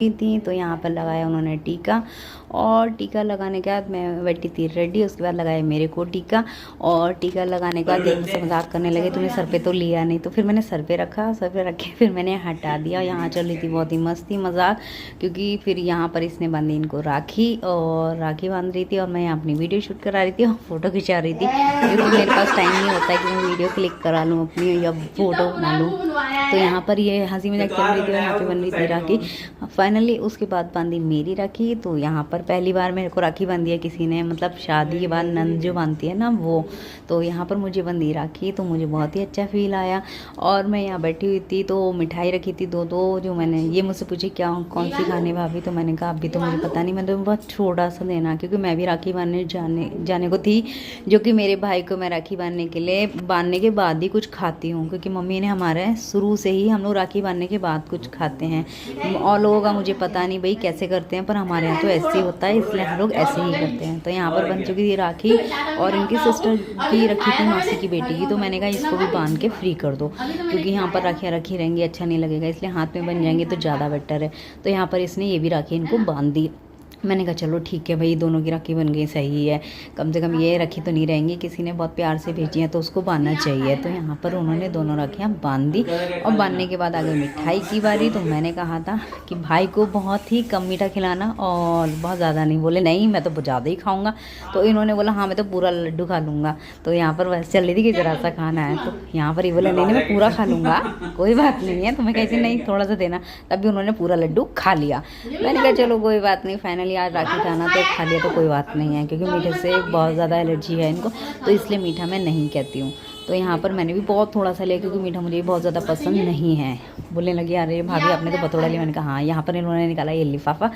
थी तो यहाँ पर लगाया उन्होंने टीका। और टीका लगाने के बाद मैं बैठी थी रेडी। उसके बाद लगाया मेरे को टीका। और टीका लगाने के बाद ये मुझसे मजाक करने लगे, तूने सर पे तो लिया नहीं। तो फिर मैंने सर पे रखा, सर पे रख के फिर मैंने हटा दिया। यहाँ चल रही थी बहुत ही मस्ती मजाक, क्योंकि फिर यहाँ पर इसने बांधी इनको राखी, और राखी बांध रही थी और मैं यहाँ अपनी वीडियो शूट करा रही थी और फोटो खिंचा रही थी, क्योंकि मेरे पास टाइम नहीं होता है कि मैं वीडियो क्लिक करा लूँ अपनी या फोटो बना लूँ। तो यहाँ पर ये हंसी मजाक चल रही थी और यहाँ पे बन रही थी राखी। फाइनली उसके बाद बांधी मेरी राखी। तो यहाँ पर पहली बार मेरे को राखी बांधी है किसी ने, मतलब शादी के बाद नंद जो बांधती है ना वो। तो यहाँ पर मुझे बंधी राखी, तो मुझे बहुत ही अच्छा फील आया। और मैं यहाँ बैठी हुई थी तो मिठाई रखी थी दो जो मैंने, ये मुझसे पूछे क्या कौन सी खाने भाभी, तो मैंने कहा अभी तो मुझे पता नहीं, मैंने तो बहुत छोटा सा देना, क्योंकि मैं भी राखी बांधने जाने को थी, जो कि मेरे भाई को मैं राखी बांधने के बाद ही कुछ खाती हूँ, क्योंकि मम्मी ने हमारे शुरू से ही हम लोग राखी बांधने के बाद कुछ खाते हैं। और लोगों का मुझे पता नहीं भाई कैसे करते हैं, पर हमारे यहाँ तो ऐसे ही होता है, इसलिए हम लोग ऐसे ही करते हैं। तो यहाँ पर बन चुकी थी राखी, और इनकी सिस्टर की रखी थी मासी की बेटी की। तो मैंने कहा इसको भी बांध के फ्री कर दो, क्योंकि यहाँ पर राखियाँ रखी रहेंगी अच्छा नहीं लगेगा, इसलिए हाथ में बन जाएंगे तो ज़्यादा बेटर है। तो यहाँ पर इसने ये भी राखी इनको बांध दी। मैंने कहा चलो ठीक है भाई, दोनों की राखी बन गई, सही है, कम से कम ये राखी तो नहीं रहेंगी, किसी ने बहुत प्यार से भेजी है तो उसको बांधना चाहिए। तो यहाँ पर उन्होंने दोनों राखियाँ बांध दी। और बांधने के बाद आ गई मिठाई की बारी। तो मैंने कहा था कि भाई को बहुत ही कम मीठा खिलाना और बहुत ज़्यादा नहीं। बोले नहीं मैं तो ज़्यादा ही खाऊँगा। तो इन्होंने बोला हाँ मैं तो पूरा लड्डू खा लूँगा। तो यहाँ पर वैसे चल रही थी कि ज़रा सा खाना है, तो यहाँ पर ये बोले नहीं मैं पूरा खा लूँगा, कोई बात नहीं है। तो मैं कहती नहीं थोड़ा सा देना, तभी उन्होंने पूरा लड्डू खा लिया। मैंने कहा चलो कोई बात नहीं, फाइनली आज राखी खाना तो खा लिया तो कोई बात नहीं है, क्योंकि मीठे से बहुत ज़्यादा एलर्जी है इनको, तो इसलिए मीठा मैं नहीं कहती हूँ। तो यहाँ पर मैंने भी बहुत थोड़ा सा लिया, क्योंकि मीठा मुझे बहुत ज़्यादा पसंद नहीं है। बोलने लगी अरे भाभी आपने तो बतौड़ा लिया। मैंने कहा हाँ। यहाँ पर इन्होंने निकाला ये लिफाफा,